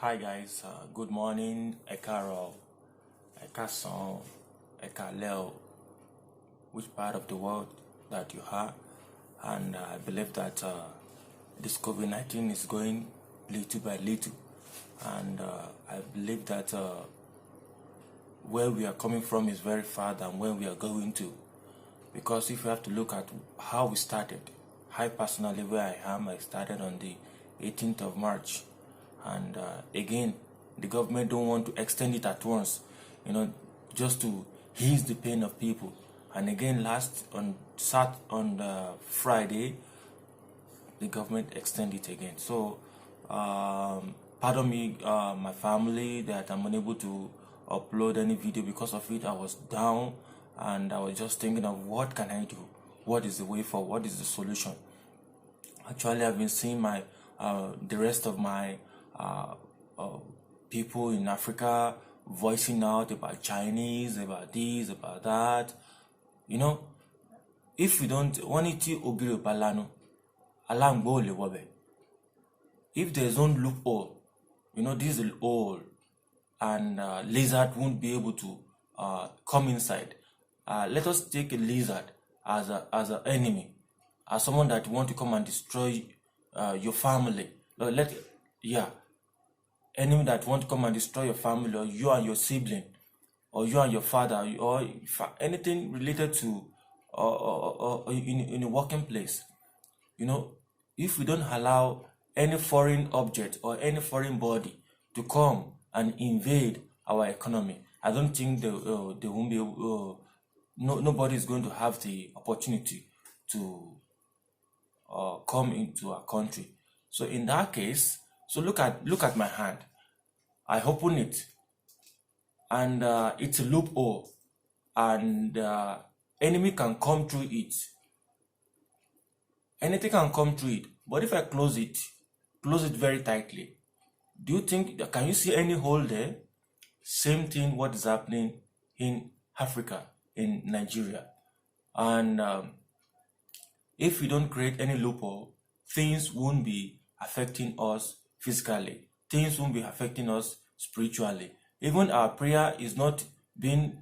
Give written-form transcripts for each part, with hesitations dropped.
Hi guys, good morning, Ekaro, Ekason, Ekaleo, which part of the world that you are, and I believe that this COVID-19 is going little by little, and I believe that where we are coming from is very far than where we are going to, because if you have to look at how we started, I personally, where I am, I started on the 18th of March, and again, the government don't want to extend it at once, just to ease the pain of people. And again, last on Friday, the government extended it again. So, pardon me, my family, that I'm unable to upload any video because of it. I was down, and I was just thinking of what can I do? What is the way forward? What is the solution? Actually, I've been seeing the rest of my people in Africa voicing out about Chinese, about this, about that. If we don't, if there's no loophole, this is all, and lizard won't be able to come inside. Let us take a lizard as an enemy, as someone that want to come and destroy your family. Enemy that want to come and destroy your family, or you and your sibling, or you and your father, or anything related to or in a working place. If we don't allow any foreign object or any foreign body to come and invade our economy, I don't think they won't be able, nobody is going to have the opportunity to come into our country. So in that case, so look at my hand. I open it, and it's a loophole, and enemy can come through it. Anything can come through it. But if I close it very tightly, do you think, can you see any hole there? Same thing what is happening in Africa, in Nigeria. And if we don't create any loophole, things won't be affecting us physically. Things won't be affecting us spiritually. Even our prayer is not being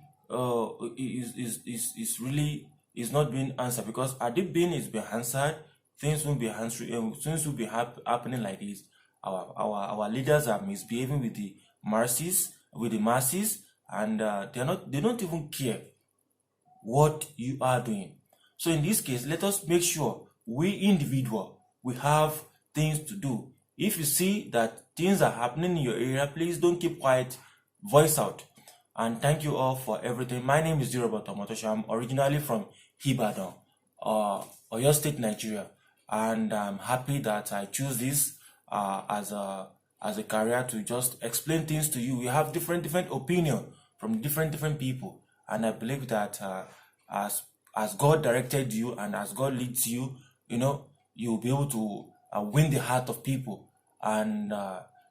is not being answered, because had it been is being answered, things won't be answering. Things will be happening like this. Our leaders are misbehaving with the masses, and they don't even care what you are doing. So in this case, let us make sure we have things to do. If you see that things are happening in your area, please don't keep quiet, voice out. And thank you all for everything. My name is Diroba Tomotosha. I'm originally from Ibadan, Oyo State, Nigeria, and I'm happy that I choose this as a career to just explain things to you. We have different opinion from different people, and I believe that as God directed you and as God leads you, you'll be able to win the heart of people. And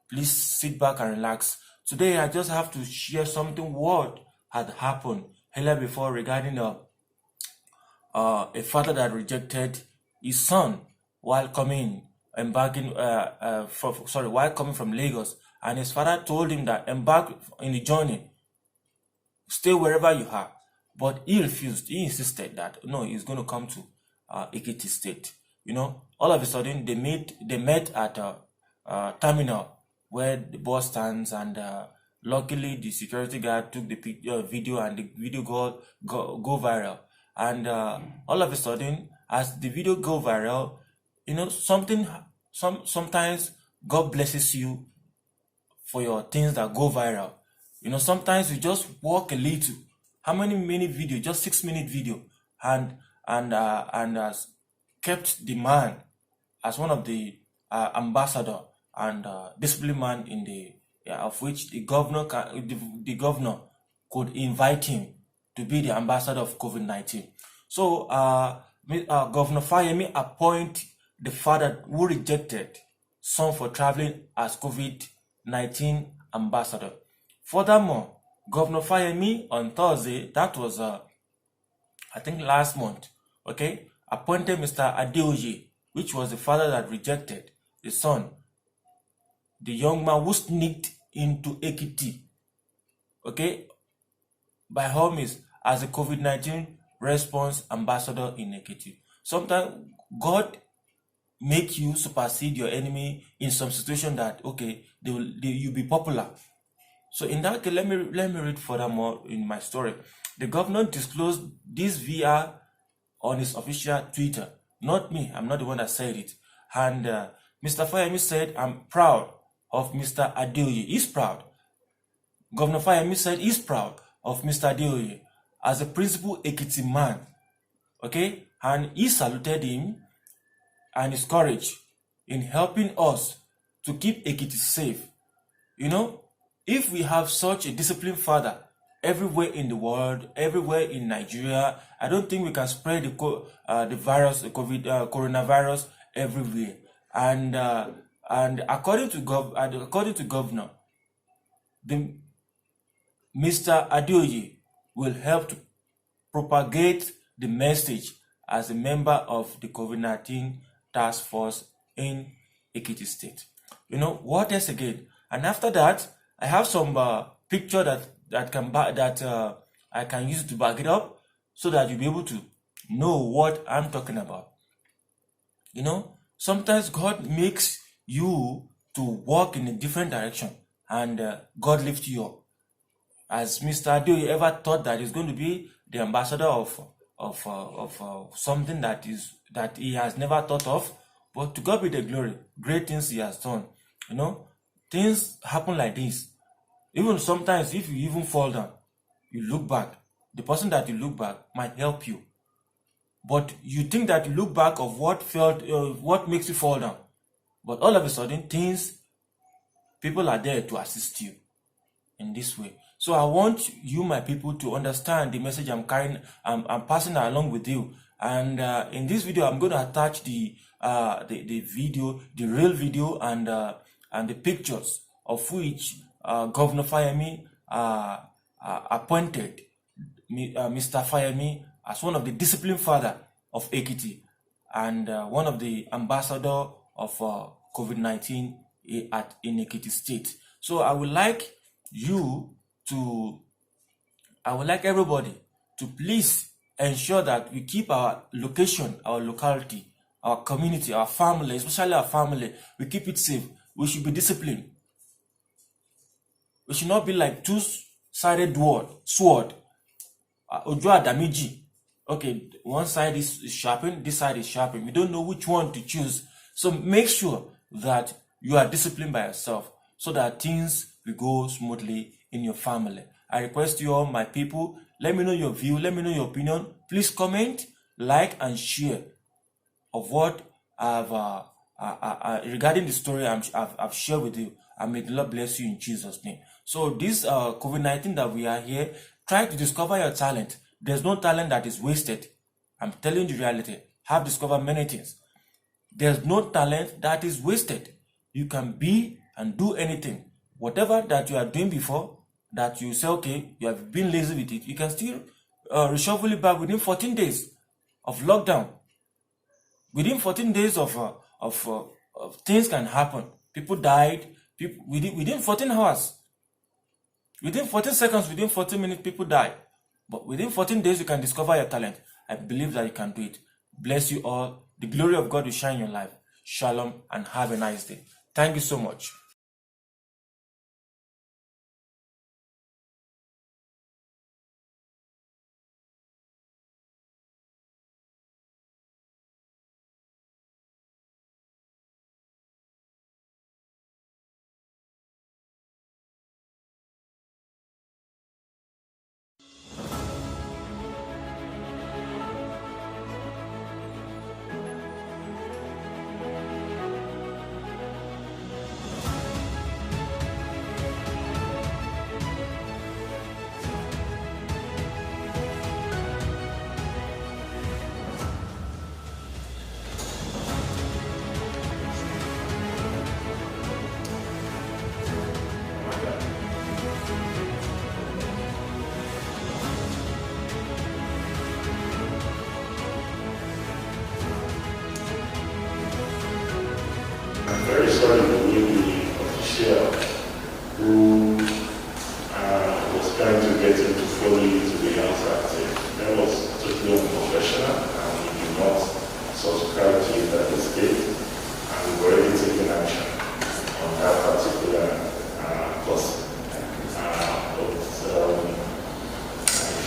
please sit back and relax. Today, I just have to share something what had happened earlier before regarding a father that rejected his son while coming from Lagos, and his father told him that embark in the journey, stay wherever you are. But he refused. He insisted that no, he's going to come to Ekiti State. All of a sudden they met at a terminal where the bus stands, and luckily the security guard took the video, and the video go viral. And all of a sudden, as the video go viral, sometimes God blesses you for your things that go viral. Sometimes you just walk a little. How many minute video? Just 6-minute video, and has kept the man as one of the ambassador and discipline man in of which the governor could invite him to be the ambassador of COVID-19. So Governor Fayemi appoint the father who rejected son for traveling as COVID-19 ambassador. Furthermore, Governor Fayemi on Thursday, that was I think last month, appointed Mr. Adeoye, which was the father that rejected the son, the young man who sneaked into Ekiti, okay, by all means, as a COVID-19 response ambassador in Ekiti. Sometimes God make you supersede your enemy in some situation that, okay, you'll be popular. So in that case, let me read furthermore in my story. The governor disclosed this via on his official Twitter. Not me, I'm not the one that said it. And Mr. Fayemi said, I'm proud of Mr. Adeoye. He's proud. Governor Fayemi said he's proud of Mr. Adeoye as a principal Ekiti man. Okay? And he saluted him and his courage in helping us to keep Ekiti safe. You know, if we have such a disciplined father everywhere in the world, everywhere in Nigeria, I don't think we can spread the virus, the coronavirus everywhere. And according to governor, Mr. Adeoye will help to propagate the message as a member of the COVID-19 task force in Ekiti State. You know what else again? And after that, I have some picture that I can use to back it up, so that you'll be able to know what I'm talking about. You know, sometimes God makes you to walk in a different direction, and God lifts you up. As Mr. Adeoye ever thought that he's going to be the ambassador of something that he has never thought of, but to God be the glory, great things he has done. You know, things happen like this. Even sometimes, if you even fall down, you look back. The person that you look back might help you, but you think that you look back of what makes you fall down. But all of a sudden, people are there to assist you in this way. So I want you, my people, to understand the message I'm carrying. I'm passing along with you. And in this video, I'm going to attach the video, the real video, and the pictures of which Governor Fayemi appointed Mr. Fayemi as one of the disciplined father of Ekiti, and one of the ambassador of COVID-19 in Ekiti State. So I would like everybody to please ensure that we keep our location, our locality, our community, our family, especially our family, we keep it safe. We should be disciplined. We should not be like two-sided sword. Ojo Adamiji. Okay, one side is sharpened, this side is sharpened. We don't know which one to choose. So make sure that you are disciplined by yourself, so that things will go smoothly in your family. I request you all, my people, let me know your view, let me know your opinion. Please comment, like, and share of what I've regarding the story I've shared with you. And may the Lord bless you in Jesus' name. So this COVID-19 that we are here, try to discover your talent. There's no talent that is wasted. I'm telling you the reality. I've discovered many things. There's no talent that is wasted. You can be and do anything. Whatever that you are doing before, that you say, okay, you have been lazy with it, you can still reshuffle it back within 14 days of lockdown. Within 14 days of things can happen. People died. Within 14 hours. Within 14 seconds, within 14 minutes, people die. But within 14 days, you can discover your talent. I believe that you can do it. Bless you all. The glory of God will shine in your life. Shalom, and have a nice day. Thank you so much.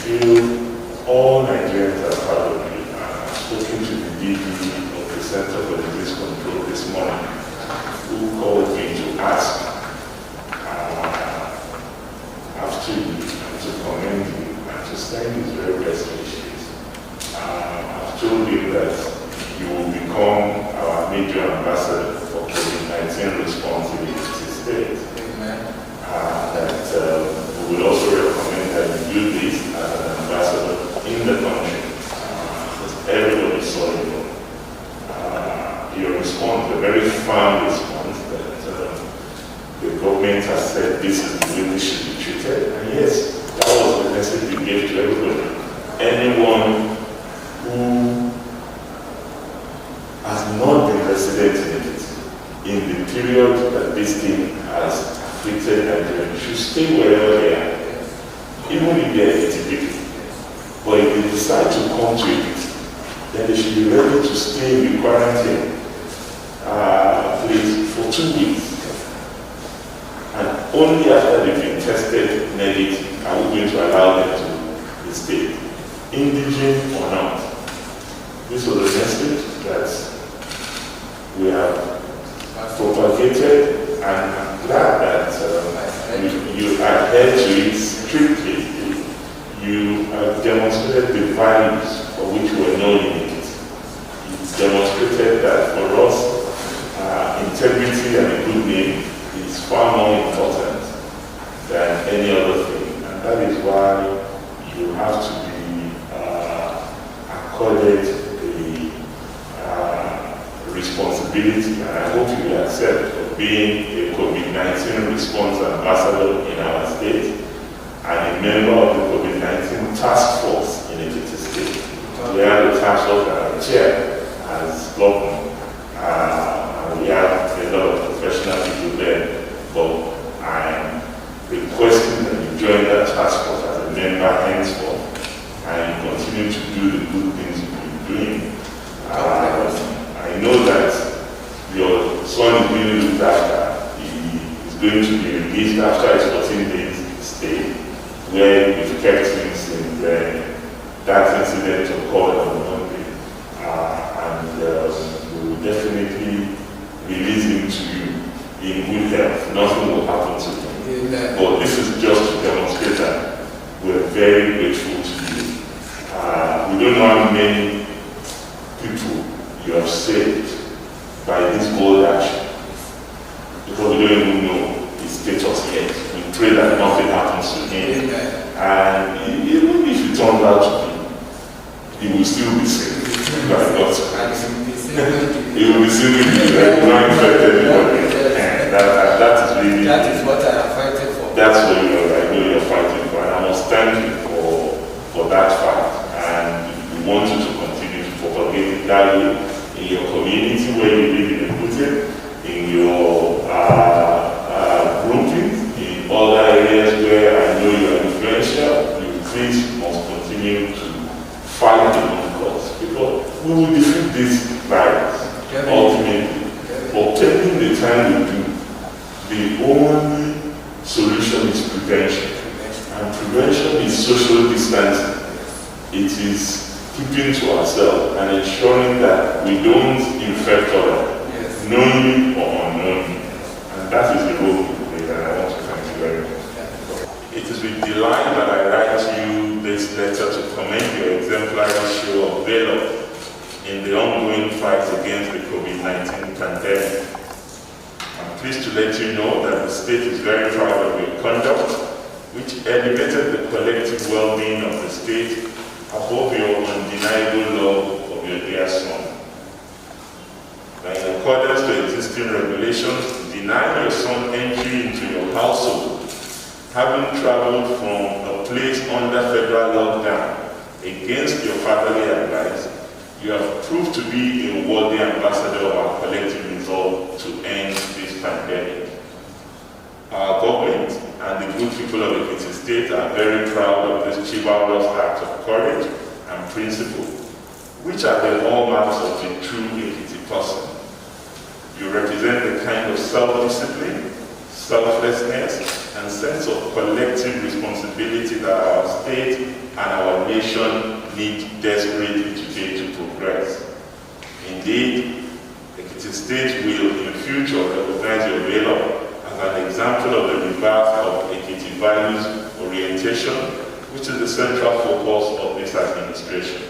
feel all Nigerians are proud of you. I've spoken to the DP of the Center for Disease Control this morning, who called me to ask after you to commend you and to send his very best wishes. I've told him that you will become our major ambassador for COVID-19 response in the State. That we will also recommend that you do this as an ambassador in the country. Everybody saw your response, a very firm response that the government has said this is the way this should be treated. And yes, that was the message you gave to everybody. Anyone who has not been resident in the period that this thing has afflicted Nigeria should stay wherever they are, even if they are activated. But if they decide to come to it, then they should be ready to stay in the quarantine place for 2 weeks. And only after they've been tested negative are we going to allow them to stay, indigent or not. This was a message that we have propagated, and I'm glad that you adhere to it strictly. You have demonstrated the values for which we are known in it. You've demonstrated that for us, integrity and a good name is far more important than any other thing. And that is why you have to be accorded the responsibility, and I hope you will accept, of being a COVID-19 response ambassador in our state and a member of the COVID-19 task force in Ekiti State. We have the task force that I chair as governor, and we have a lot of professional people there, but I am requesting that you join that task force as a member henceforth and continue to do the good things you've been doing. I know that your son is being looked after. He is going to be released after his 14 days stay, where we've kept him since that incident occurred on Monday. And we will definitely release him to you in good health. Nothing will happen to him. But this is just to demonstrate that we're very grateful to you. We don't know how many people you have saved by this bold action, because we don't even know his status yet. We pray that nothing happens to him. And even if it turns out to be, he will still be saved by God's grace. He will be saved with you, not infect anybody. And that is really, that is what I am fighting for. That's what I know you're fighting for, and I must thank you for that fight. And we want you to continue to propagate that way in your community where you live in Ekiti, in your groupings, in other areas where I know you are influential. You please must continue to fight the good cause, because we will defeat this virus ultimately. But taking the time we do, the only solution is prevention. And prevention is social distancing. It is keeping to ourselves and ensuring that we don't infect others, knowingly or unknowingly. And that is the role we play, and I want to thank you very much. It is with delight that I write you this letter to commend your exemplary show of valor in the ongoing fight against the COVID-19 pandemic. I'm pleased to let you know that the state is very proud of your conduct, which elevated the collective well-being of the state above your undeniable love of your dear son. By in accordance to existing regulations, deny your son entry into your household, having traveled from a place under federal lockdown against your fatherly advice. You have proved to be a worthy ambassador of our collective resolve to end this pandemic. Our government and the good people of Ekiti State are very proud of this chivalrous act of courage and principle, which are the hallmarks of a true Ekiti person. You represent the kind of self-discipline, selflessness, and sense of collective responsibility that our state and our nation need desperately today to progress. Indeed, Ekiti State will in the future recognize your valor as an example of the rebirth of Ekiti values orientation, which is the central focus of this administration.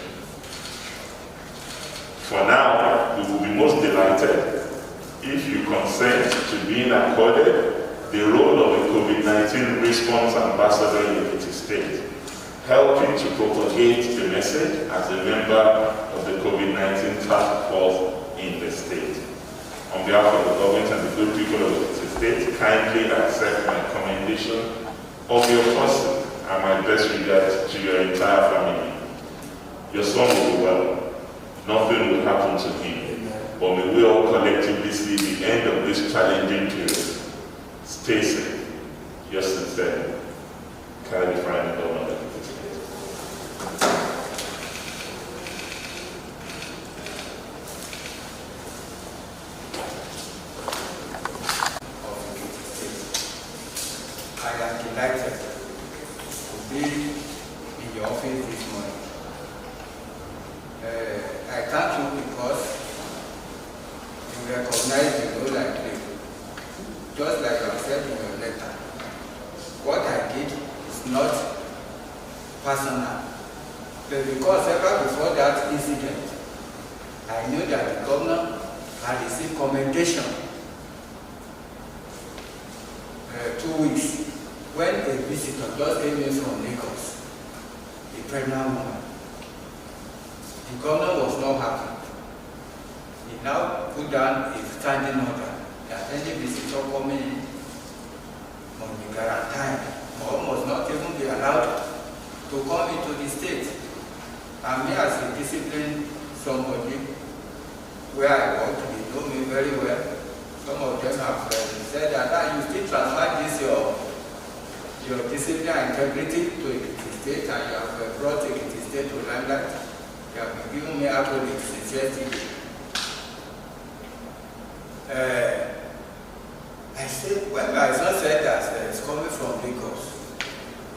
For now, we will be most delighted if you consent to being accorded the role of a COVID-19 response ambassador in Ekiti State, helping to propagate the message as a member of the COVID-19 task force in the state. On behalf of the government and the good people of Ekiti State, kindly accept my commendation of your person and my best regards to your entire family. Your son will be well. Nothing will happen to him, but may we all collectively see the end of this challenging period. Stay safe. Yours sincerely, Kyle Frank, Governor of Ekiti State. I am delighted to be in your office this morning. I thank you because you recognize the role I play. Just like I said in your letter, what I did is not personal, but because ever before that incident, I knew that the governor had received commendation 2 weeks when a visitor just came in from Lagos, a pregnant woman. The governor was not happy. He now put down a standing order that any visitor coming in must be guaranteed or must not even be allowed to come into the state. And me as a disciplined somebody, where I work, they know me very well. Some of them have said that you still transfer this your discipline and integrity to Ekiti State, and you have brought Ekiti State to limelight. You have been giving me accolades since yesterday. I said, when my son said that it's coming from Lagos,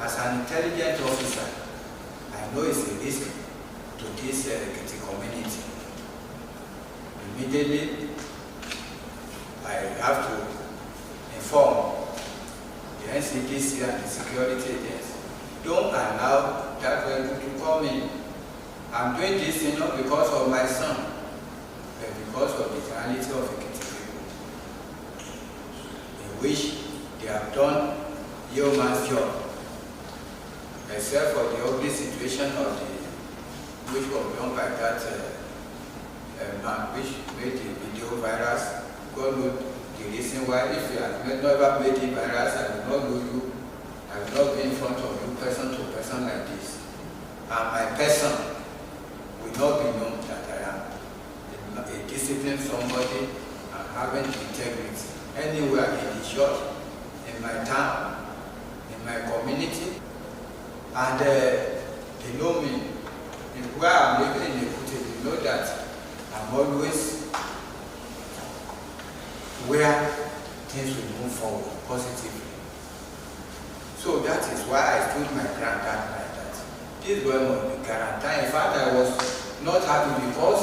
as an intelligent officer, I know it's a risk to this Ekiti community. Immediately, I have to inform the NCDC and the security agents. Don't allow that vehicle to come in. I'm doing this not because of my son, but because of the reality of Ekiti people. In which they have done yeoman's job, except for the ugly situation of which was done by that man, which made the video virus. God knows the reason why. If you have never made the virus, I will not know you. I will not be in front of you person to person like this. And my person will not be known that I am a disciplined somebody and having integrity. Anywhere in the church, in my town, in my community, and they know me. Where I'm living in Ekiti, they know that I'm always where things will move forward positively. So that is why I stood my ground that night. That this boy must be guaranteed. In fact, I was not happy because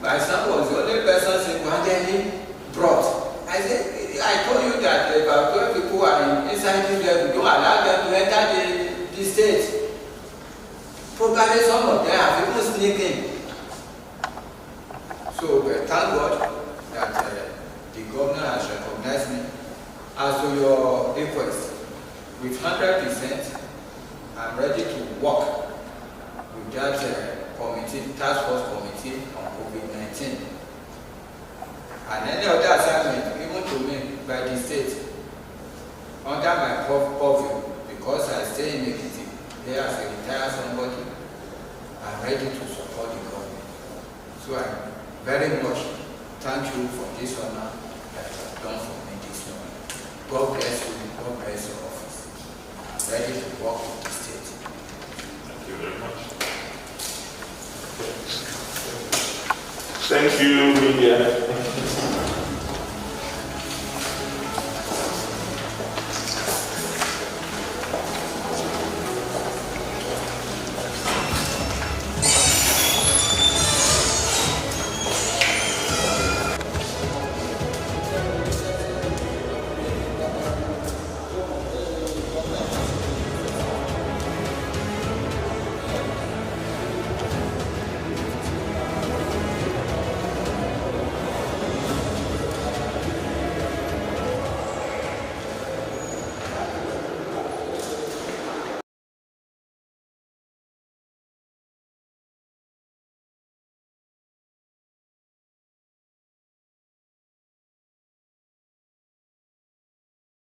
my son was the only person single-handedly brought. I said, I told you that about 12 people are inside this level. Don't allow them to enter the state. Probably some of them have even sneaked in. So thank God that the governor has recognized me. As to your request, with 100%, I'm ready to work with that committee, task force committee on COVID-19. And any other assignment given to me by the state under my purview, because I stay in Ekiti, there as a retired somebody, I'm ready to support the government. So I very much thank you for this honor that you have done for me this morning. God bless you, God bless your office. I'm ready to work with the state. Thank you very much. Thank you, media.